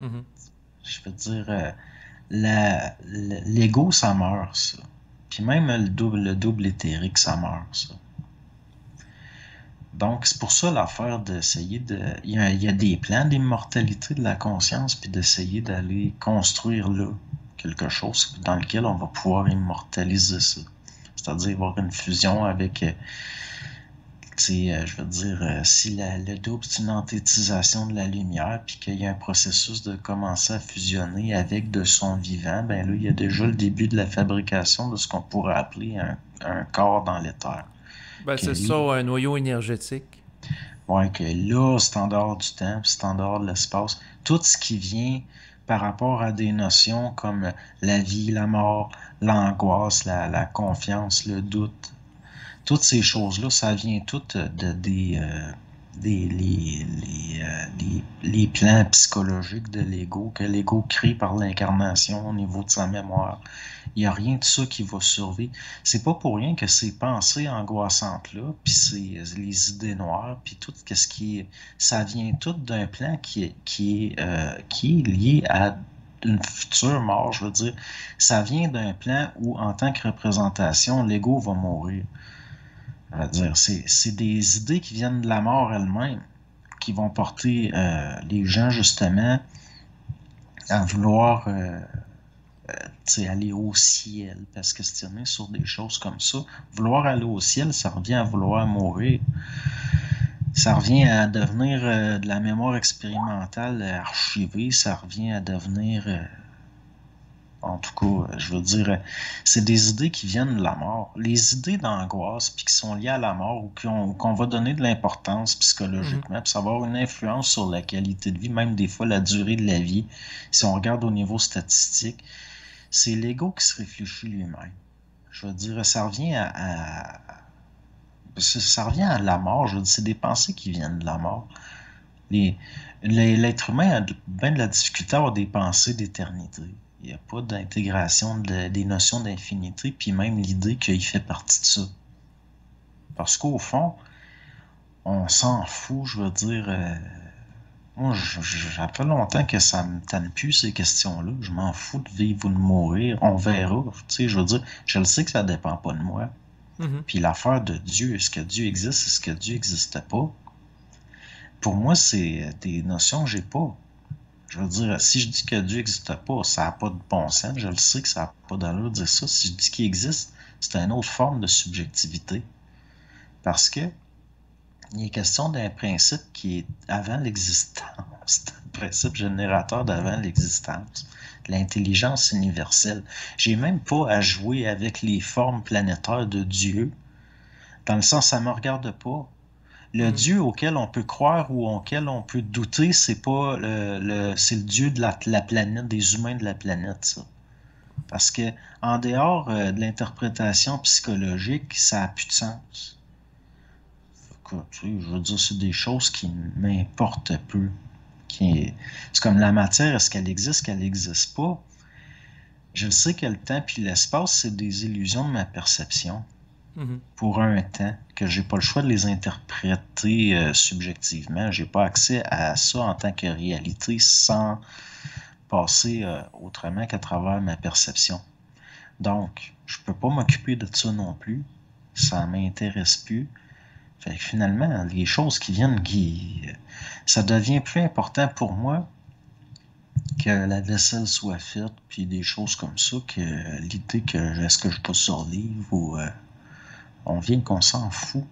Mhm. Je veux dire, l'ego, ça meurt, ça. Puis même le double éthérique, ça meurt, ça. Donc, c'est pour ça l'affaire d'essayer de... il y a des plans d'immortalité de la conscience, puis d'essayer d'aller construire là quelque chose dans lequel on va pouvoir immortaliser ça. C'est-à-dire avoir une fusion avec, je veux dire, si le double c'est une enthétisation de la lumière, puis qu'il y a un processus de commencer à fusionner avec de son vivant, ben là, il y a déjà le début de la fabrication de ce qu'on pourrait appeler un corps dans l'éther. Ben, Que c'est ça, là, un noyau énergétique. ouais, que là, c'est en dehors du temps, c'est en dehors de l'espace. Tout ce qui vient par rapport à des notions comme la vie, la mort, l'angoisse, la confiance, le doute, toutes ces choses-là, ça vient tout les plans psychologiques de l'ego, que l'ego crée par l'incarnation au niveau de sa mémoire. Il n'y a rien de ça qui va survivre. C'est pas pour rien que ces pensées angoissantes-là, puis les idées noires, puis tout ce qui est... Ça vient tout d'un plan qui est lié à une future mort, je veux dire. Ça vient d'un plan où, en tant que représentation, l'ego va mourir. Je veux dire, c'est des idées qui viennent de la mort elle-même, qui vont porter les gens, justement, à vouloir aller au ciel, parce que questionner sur des choses comme ça. Vouloir aller au ciel, ça revient à vouloir mourir. Ça revient à devenir de la mémoire expérimentale archivée. Ça revient à devenir, en tout cas, je veux dire, c'est des idées qui viennent de la mort. Les idées d'angoisse, puis qui sont liées à la mort, ou qu'on va donner de l'importance Mhm. psychologiquement, puis ça va avoir une influence sur la qualité de vie, même des fois la durée de la vie, si on regarde au niveau statistique. C'est l'ego qui se réfléchit lui-même. Je veux dire, ça revient à la mort. Je veux dire, c'est des pensées qui viennent de la mort. Les, L'être humain a bien de la difficulté à avoir des pensées d'éternité. Il n'y a pas d'intégration des notions d'infinité, puis même l'idée qu'il fait partie de ça. Parce qu'au fond, on s'en fout, je veux dire. Moi, ça fait longtemps que ça me tanne plus ces questions-là. Je m'en fous de vivre ou de mourir. On verra. Tu sais, je veux dire, je le sais que ça dépend pas de moi. Mhm. Puis l'affaire de Dieu, est-ce que Dieu existe, est-ce que Dieu n'existe pas? Pour moi, c'est des notions que j'ai pas. Je veux dire, si je dis que Dieu n'existe pas, ça n'a pas de bon sens. Je le sais que ça n'a pas d'allure de dire ça. Si je dis qu'il existe, c'est une autre forme de subjectivité. Parce que il est question d'un principe qui est avant l'existence. C'est un principe générateur d'avant l'existence. L'intelligence universelle. J'ai même pas à jouer avec les formes planétaires de Dieu, dans le sens ça me regarde pas. Le Mhm. Dieu auquel on peut croire ou auquel on peut douter, c'est pas c'est le Dieu de la planète, des humains de la planète, ça. Parce que en dehors de l'interprétation psychologique, ça n'a plus de sens. Écoute, tu sais, je veux dire, c'est des choses qui m'importent peu. C'est comme la matière, est-ce qu'elle n'existe pas? Je sais que le temps puis l'espace, c'est des illusions de ma perception Mhm. pour un temps, que j'ai pas le choix de les interpréter subjectivement. J'ai pas accès à ça en tant que réalité sans passer autrement qu'à travers ma perception. Donc, je peux pas m'occuper de ça non plus. Ça m'intéresse plus. Fait que finalement, les choses qui viennent, ça devient plus important pour moi que la vaisselle soit faite, puis des choses comme ça, que l'idée que est-ce que je peux survivre ou on vient qu'on s'en fout.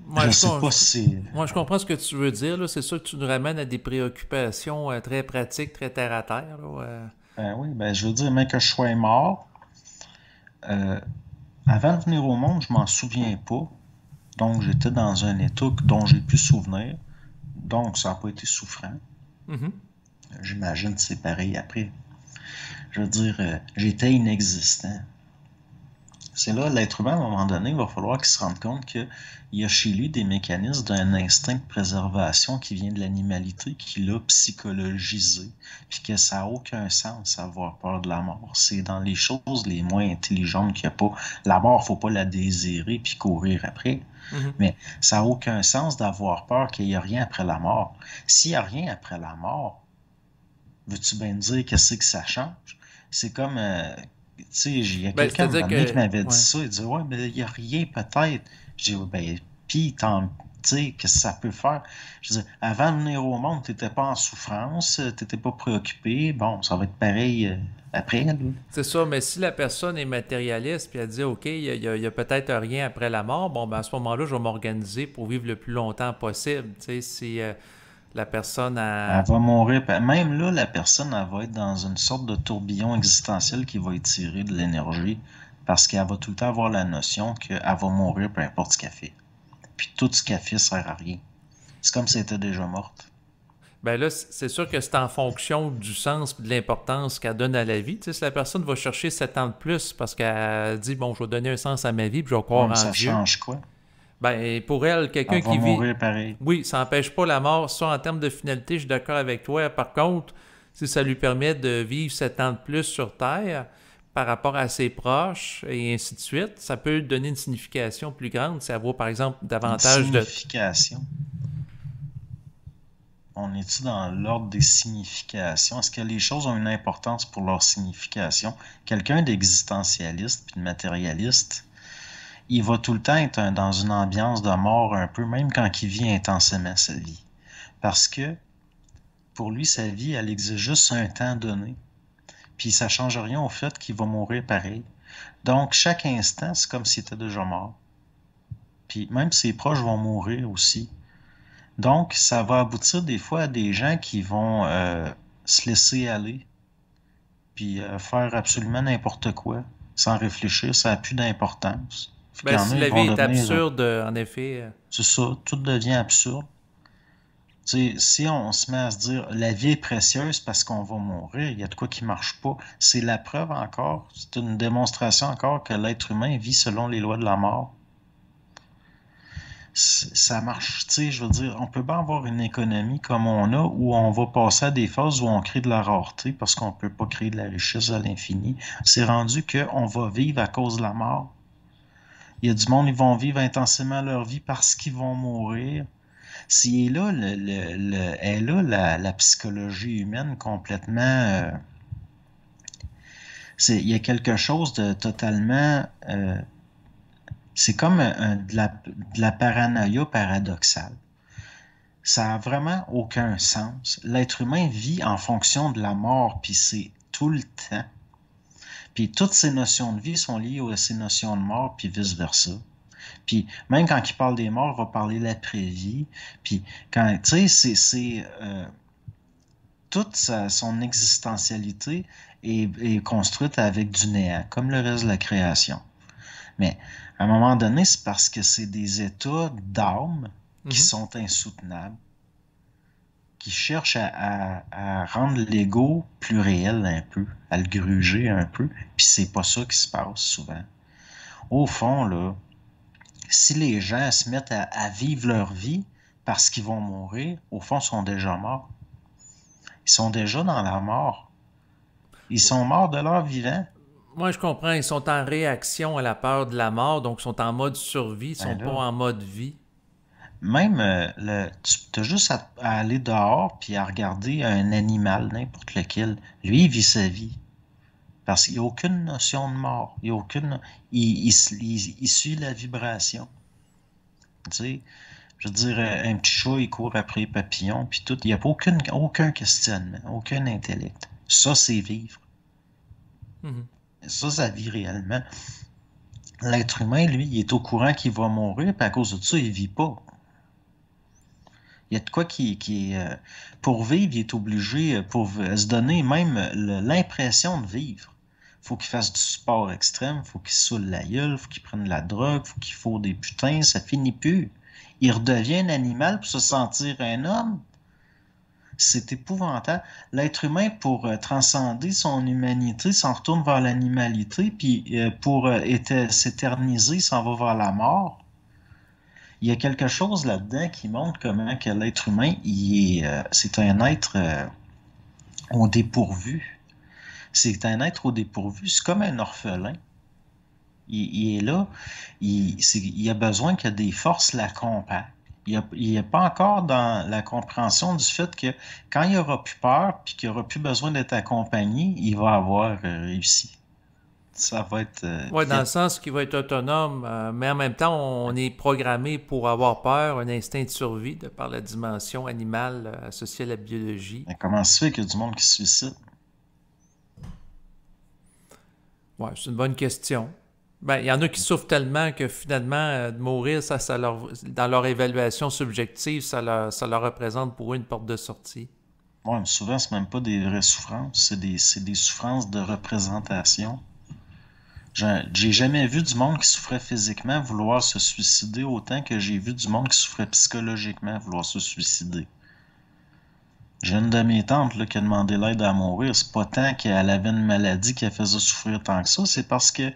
Moi, Je sais pas si moi, je comprends ce que tu veux dire, là. C'est sûr que tu nous ramènes à des préoccupations très pratiques, très terre à terre, là. ben oui, ben je veux dire, mais que je sois mort, euh, avant de venir au monde, je m'en souviens pas. Donc j'étais dans un état dont j'ai plus souvenir. Donc ça n'a pas été souffrant. Mhm. J'imagine que c'est pareil après. Je veux dire, j'étais inexistant. C'est là, l'être humain, à un moment donné, il va falloir qu'il se rende compte qu'il y a chez lui des mécanismes d'un instinct de préservation qui vient de l'animalité, qu'il a psychologisé, puis que ça n'a aucun sens avoir peur de la mort. C'est dans les choses les moins intelligentes qu'il n'y a pas. La mort, faut pas la désirer puis courir après. Mhm. Mais ça n'a aucun sens d'avoir peur qu'il n'y ait rien après la mort. S'il n'y a rien après la mort, Veux-tu bien me dire qu'est-ce que ça change? C'est comme, tu sais, il y a Ben, quelqu'un à un c'est-à-dire moment donné qui que, m'avait dit ouais. ça. Il dit, ouais, mais il n'y a rien peut-être. J'ai dit, ouais, ben, pis, tu sais, qu'est-ce que ça peut faire? Je dis, avant de venir au monde, tu n'étais pas en souffrance, tu n'étais pas préoccupé. Bon, ça va être pareil après, là. C'est ça, mais si la personne est matérialiste puis elle dit OK, il y a peut-être rien après la mort, bon, ben à ce moment-là, je vais m'organiser pour vivre le plus longtemps possible. Tu sais, si la personne Elle a. va mourir. Même là, la personne, elle va être dans une sorte de tourbillon existentiel qui va étirer de l'énergie parce qu'elle va tout le temps avoir la notion qu'elle va mourir peu importe ce qu'elle fait. Puis tout ce qu'elle fait sert à rien. C'est comme si elle était déjà morte. Ben là, c'est sûr que c'est en fonction du sens et de l'importance qu'elle donne à la vie. Tu sais, si la personne va chercher 7 ans de plus parce qu'elle dit, bon, je vais donner un sens à ma vie puis je vais Ouais, croire mais en ça Dieu, change quoi? ben pour elle, quelqu'un Elle va qui vit. mourir pareil. Oui, ça n'empêche pas la mort. Ça, en termes de finalité, je suis d'accord avec toi. Par contre, si ça lui permet de vivre 7 ans de plus sur Terre par rapport à ses proches et ainsi de suite, ça peut lui donner une signification plus grande si elle voit, par exemple, Une davantage de. signification. On est-tu dans l'ordre des significations? Est-ce que les choses ont une importance pour leur signification? Quelqu'un d'existentialiste puis de matérialiste, il va tout le temps être dans une ambiance de mort un peu, même quand il vit intensément sa vie. Parce que pour lui, sa vie, elle existe juste un temps donné. Puis ça ne change rien au fait qu'il va mourir pareil. Donc, chaque instant, c'est comme s'il était déjà mort. Puis même ses proches vont mourir aussi. Donc, ça va aboutir des fois à des gens qui vont se laisser aller, puis faire absolument n'importe quoi, sans réfléchir, ça n'a plus d'importance. Fait qu'il Ben, y en si a, ils la vie vont est devenir, absurde, en effet. c'est ça, tout devient absurde. Tu sais, si on se met à se dire la vie est précieuse parce qu'on va mourir, il y a de quoi qui marche pas, c'est la preuve encore, c'est une démonstration encore que l'être humain vit selon les lois de la mort. Ça marche, tu sais, je veux dire, on peut pas avoir une économie comme on a où on va passer à des phases où on crée de la rareté parce qu'on peut pas créer de la richesse à l'infini. C'est rendu qu'on va vivre à cause de la mort. Il y a du monde, ils vont vivre intensément leur vie parce qu'ils vont mourir. C'est là, est là la psychologie humaine complètement. Il y a quelque chose de totalement. C'est comme de la paranoïa paradoxale. Ça n'a vraiment aucun sens. L'être humain vit en fonction de la mort, puis c'est tout le temps. Puis toutes ces notions de vie sont liées à ces notions de mort, puis vice-versa. Puis même quand il parle des morts, il va parler de l'après-vie. Puis quand, tu sais, toute son existentialité est construite avec du néant, comme le reste de la création. Mais à un moment donné, c'est parce que c'est des états d'âme qui Mhm. sont insoutenables, qui cherchent à rendre l'ego plus réel un peu, à le gruger un peu, puis c'est pas ça qui se passe souvent. Au fond, là, si les gens se mettent à vivre leur vie parce qu'ils vont mourir, au fond, ils sont déjà morts. Ils sont déjà dans la mort. Ils sont morts de leur vivant. Moi, je comprends. Ils sont en réaction à la peur de la mort, donc ils sont en mode survie, ils sont Ben pas là, en mode vie. même, tu as juste à aller dehors puis à regarder un animal, n'importe lequel. Lui, il vit sa vie. Parce qu'il n'y a aucune notion de mort. Il y a aucune. Il suit la vibration. Tu sais, je veux dire, un petit chat, il court après les papillons, puis tout. Il n'y a pas aucun questionnement, aucun intellect. Ça, c'est vivre. Mhm. Ça vit réellement. L'être humain, lui, il est au courant qu'il va mourir, puis à cause de ça, il vit pas. Il y a de quoi qui est. Pour vivre, il est obligé, pour se donner même l'impression de vivre. Faut qu'il fasse du sport extrême, faut qu'il se saoule la gueule, faut qu'il prenne de la drogue, faut qu'il faut des putains, ça finit plus. Il redevient un animal pour se sentir un homme. C'est épouvantable. L'être humain, pour transcender son humanité, s'en retourne vers l'animalité, puis pour s'éterniser, s'en va vers la mort. Il y a quelque chose là-dedans qui montre comment que l'être humain, c'est un être au dépourvu. C'est un être au dépourvu. C'est comme un orphelin. Il est là. Il a besoin que des forces l'accompagnent. Il n'est pas encore dans la compréhension du fait que quand il aura plus peur puis qu'il aura plus besoin d'être accompagné, il va avoir réussi. Ça va être Oui, dans le vite. sens qu'il va être autonome, mais en même temps, on est programmé pour avoir peur, un instinct de survie de par la dimension animale associée à la biologie. Mais comment se fait qu'il y a du monde qui se suicide? Ouais, c'est une bonne question. Ben, il y en a qui souffrent tellement que finalement, de mourir, dans leur évaluation subjective, ça leur représente pour eux une porte de sortie. Ouais, mais souvent, c'est même pas des vraies souffrances, c'est des souffrances de représentation. J'ai jamais vu du monde qui souffrait physiquement vouloir se suicider autant que j'ai vu du monde qui souffrait psychologiquement vouloir se suicider. J'ai une de mes tantes là, qui a demandé l'aide à mourir. C'est pas tant qu'elle avait une maladie qui la faisait souffrir tant que ça, c'est parce que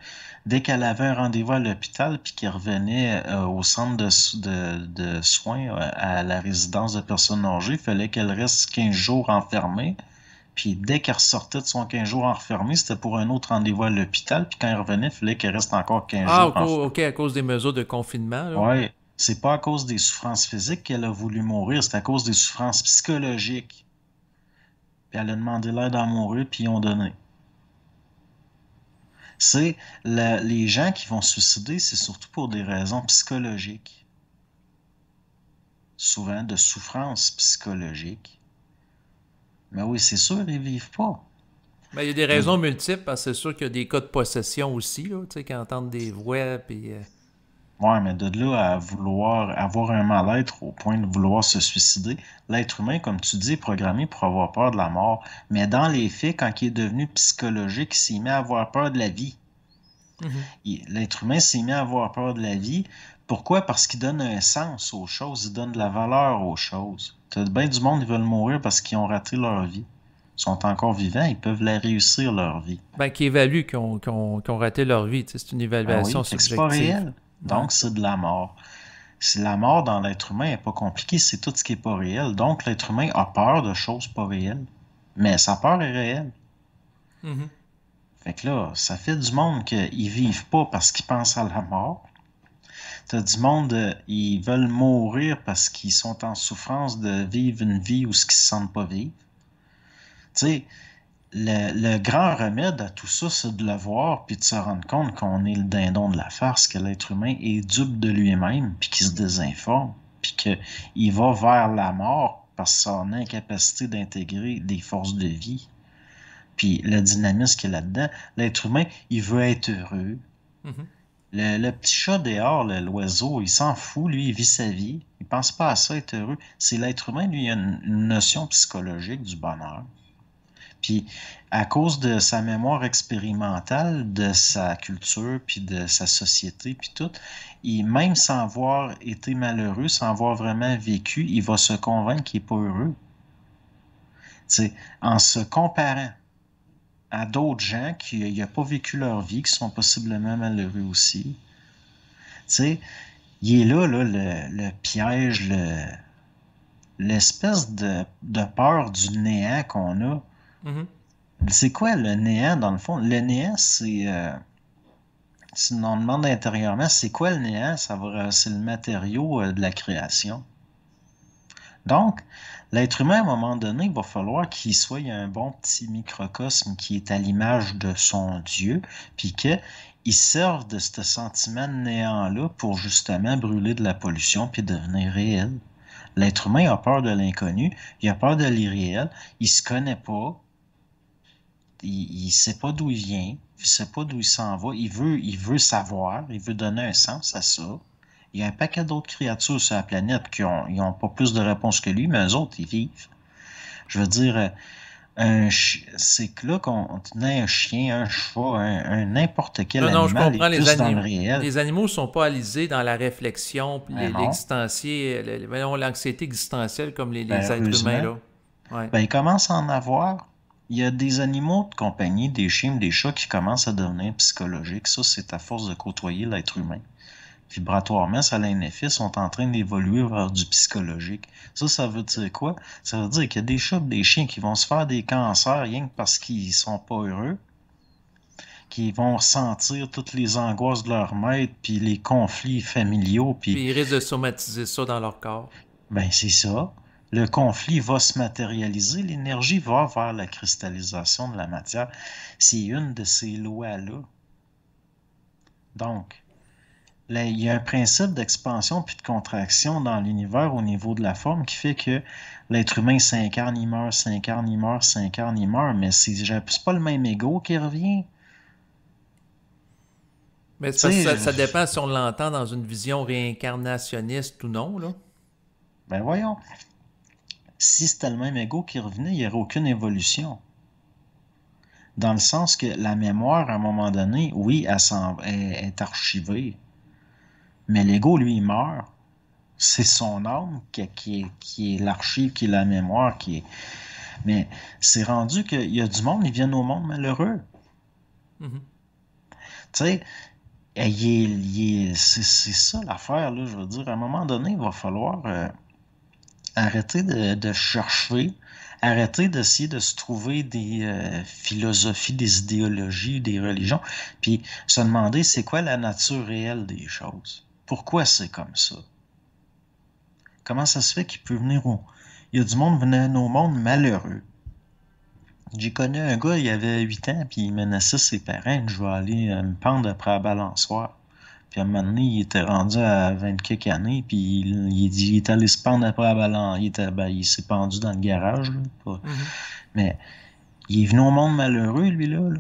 dès qu'elle avait un rendez-vous à l'hôpital puis qu'elle revenait au centre de soins à la résidence de personnes âgées, il fallait qu'elle reste 15 jours enfermée. Puis dès qu'elle ressortait de son 15 jours enfermée, c'était pour un autre rendez-vous à l'hôpital. Puis quand elle revenait, il fallait qu'elle reste encore 15 Ah, jours ok, enfermée. ok, à cause des mesures de confinement, là. Ouais, c'est pas à cause des souffrances physiques qu'elle a voulu mourir, c'est à cause des souffrances psychologiques. Puis elle a demandé l'aide à mourir, puis ils ont donné. Les gens qui vont se suicider, c'est surtout pour des raisons psychologiques. Souvent de souffrances psychologiques. Mais oui, c'est sûr, ils vivent pas. Ben, il y a des Ils- raisons multiples, parce que c'est sûr qu'il y a des cas de possession aussi, là, tu sais, qui entendent des voix, puis... Ouais, mais de là à vouloir avoir un mal-être au point de vouloir se suicider, l'être humain, comme tu dis, est programmé pour avoir peur de la mort. Mais dans les faits, quand il est devenu psychologique, il s'est mis à avoir peur de la vie. Mhm. L'être humain s'est mis à avoir peur de la vie. Pourquoi? Parce qu'il donne un sens aux choses, il donne de la valeur aux choses. T'as bien du monde qui veulent mourir parce qu'ils ont raté leur vie. Ils sont encore vivants, ils peuvent la réussir leur vie. Ben, qui évaluent qu'ils ont raté leur vie, tu sais, c'est une Ben oui, évaluation fait que c'est pas subjective. réel. Ouais. Donc, c'est de la mort. Si la mort dans l'être humain n'est pas compliquée, c'est tout ce qui est pas réel. Donc, l'être humain a peur de choses pas réelles. Mais sa peur est réelle. Mhm. Fait que là, ça fait du monde qu'ils vivent pas parce qu'ils pensent à la mort. T'as du monde, ils veulent mourir parce qu'ils sont en souffrance de vivre une vie où ce qu'ils se sentent pas vivre. Tu sais, le grand remède à tout ça, c'est de le voir puis de se rendre compte qu'on est le dindon de la farce, que l'être humain est dupe de lui-même puis qu'il se désinforme puis qu'il va vers la mort par son incapacité d'intégrer des forces de vie. Puis le dynamisme qu'il y a là-dedans, l'être humain, il veut être heureux. Mhm. Le petit chat dehors, l'oiseau, il s'en fout, lui, il vit sa vie. Il pense pas à ça, être heureux. C'est l'être humain, lui, il a une notion psychologique du bonheur. Puis, à cause de sa mémoire expérimentale, de sa culture, puis de sa société, puis tout, même sans avoir été malheureux, sans avoir vraiment vécu, il va se convaincre qu'il n'est pas heureux. T'sais, en se comparant à d'autres gens qui n'ont pas vécu leur vie, qui sont possiblement malheureux aussi. T'sais, il est là, le piège, l'espèce de peur du néant qu'on a. Mhm. C'est quoi le néant, dans le fond? Le néant, si on demande intérieurement, c'est quoi le néant? C'est le matériau de la création. Donc, l'être humain, à un moment donné, il va falloir qu'il soit un bon petit microcosme qui est à l'image de son Dieu, puis qu'il serve de ce sentiment de néant-là pour justement brûler de la pollution puis devenir réel. L'être humain a peur de l'inconnu, il a peur de l'irréel, il se connaît pas, il sait pas d'où il vient, il sait pas d'où il s'en va, il veut savoir, il veut donner un sens à ça. Il y a un paquet d'autres créatures sur la planète qui ont pas plus de réponses que lui, mais eux autres, ils vivent. Je veux dire, c'est que là qu'on tenait un chien, un cheval, n'importe quel Non, non, je animal est comprends, plus dans le réel. les animaux sont pas alisés dans la réflexion, puis Ben non. l'existentiel, voyons, l'anxiété existentielle comme les Ben êtres humains, heureusement. là. Ouais. Ben il commence à en avoir. Il y a des animaux de compagnie, des chiens, des chats qui commencent à devenir psychologiques. Ça, c'est à force de côtoyer l'être humain. Vibratoirement, ça a un effet, sont en train d'évoluer vers du psychologique. Ça veut dire quoi? Ça veut dire qu'il y a des chats et des chiens qui vont se faire des cancers rien que parce qu'ils sont pas heureux. qui vont sentir toutes les angoisses de leur maître, puis les conflits familiaux, puis Puis ils risquent de somatiser ça dans leur corps. ben c'est ça. Le conflit va se matérialiser, l'énergie va vers la cristallisation de la matière. C'est une de ces lois-là. Donc, là, il y a un principe d'expansion puis de contraction dans l'univers au niveau de la forme qui fait que l'être humain s'incarne, il meurt, s'incarne, il meurt, s'incarne, il meurt, mais c'est pas le même ego qui revient. Mais Tu c'est parce que sais, ça dépend si on l'entend dans une vision réincarnationniste ou non, là. ben voyons, si c'était le même ego qui revenait, il n'y aurait aucune évolution. Dans le sens que la mémoire, à un moment donné, oui, est archivée, mais l'ego, lui, il meurt. C'est son âme qui est l'archive, qui est la mémoire, qui est... Mais c'est rendu qu'il y a du monde, ils viennent au monde malheureux. Mhm. Tu sais, c'est ça l'affaire, là. Je veux dire, à un moment donné, il va falloir arrêter de chercher, arrêter d'essayer de se trouver des philosophies, des idéologies, des religions, puis se demander c'est quoi la nature réelle des choses. Pourquoi c'est comme ça? Comment ça se fait qu'il peut venir au... Il y a du monde venant au monde malheureux. J'ai connu un gars, il avait 8 ans, puis il menaçait ses parents. Je vais aller me pendre après la balançoire. Puis à un moment donné, il était rendu à 20 quelques années, puis il est allé se pendre après la balançoire. Il s'est pendu dans le garage, là, Mhm. Mais il est venu au monde malheureux, lui-là.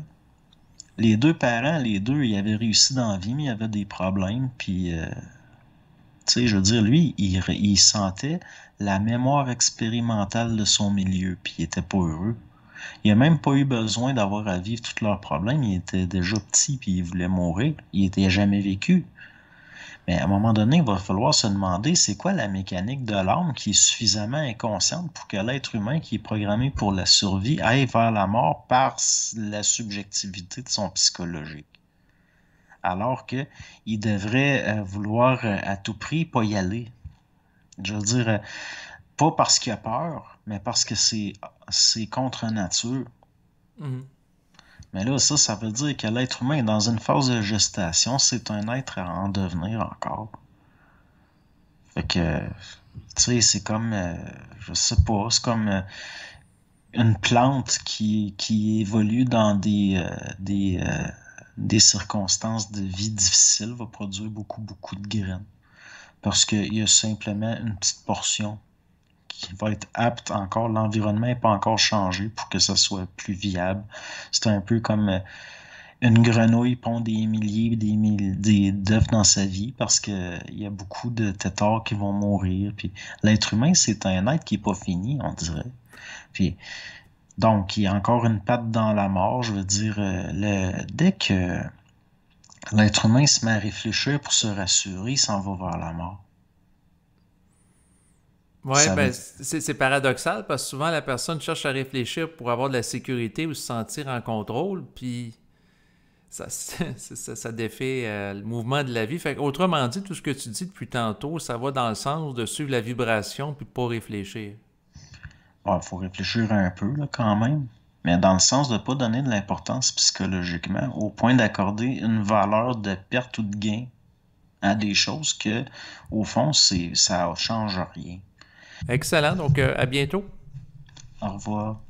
Les deux parents, les deux, ils avaient réussi dans la vie, mais ils avaient des problèmes, puis... tu sais, je veux dire, lui, il sentait la mémoire expérimentale de son milieu, puis il était pas heureux. Il a même pas eu besoin d'avoir à vivre tous leurs problèmes. Il était déjà petit, puis il voulait mourir. Il était jamais vécu. Mais à un moment donné, il va falloir se demander, c'est quoi la mécanique de l'âme qui est suffisamment inconsciente pour que l'être humain qui est programmé pour la survie aille vers la mort par la subjectivité de son psychologique. Alors que il devrait vouloir à tout prix pas y aller. Je veux dire, pas parce qu'il a peur, mais parce que c'est contre nature. Mhm. Mais là, ça veut dire que l'être humain est dans une phase de gestation, c'est un être à en devenir encore. Fait que, tu sais, c'est comme, je sais pas, c'est comme une plante qui évolue dans des circonstances de vie difficiles, va produire beaucoup, beaucoup de graines. Parce qu'il y a simplement une petite portion qui va être apte encore, l'environnement n'est pas encore changé pour que ça soit plus viable. C'est un peu comme une grenouille pond des milliers, d'œufs dans sa vie parce que il y a beaucoup de têtards qui vont mourir. Puis l'être humain, c'est un être qui n'est pas fini, on dirait. Puis donc, il y a encore une patte dans la mort. Je veux dire, dès que l'être humain se met à réfléchir pour se rassurer, il s'en va vers la mort. Ouais, Ça ben veut c'est paradoxal parce que souvent la personne cherche à réfléchir pour avoir de la sécurité ou se sentir en contrôle, puis ça, ça défait le mouvement de la vie. Fait autrement dit, tout ce que tu dis depuis tantôt, ça va dans le sens de suivre la vibration puis de pas réfléchir. faut réfléchir un peu là, quand même, mais dans le sens de ne pas donner de l'importance psychologiquement, au point d'accorder une valeur de perte ou de gain à des choses que, au fond, ça change rien. Excellent, donc à bientôt. Au revoir.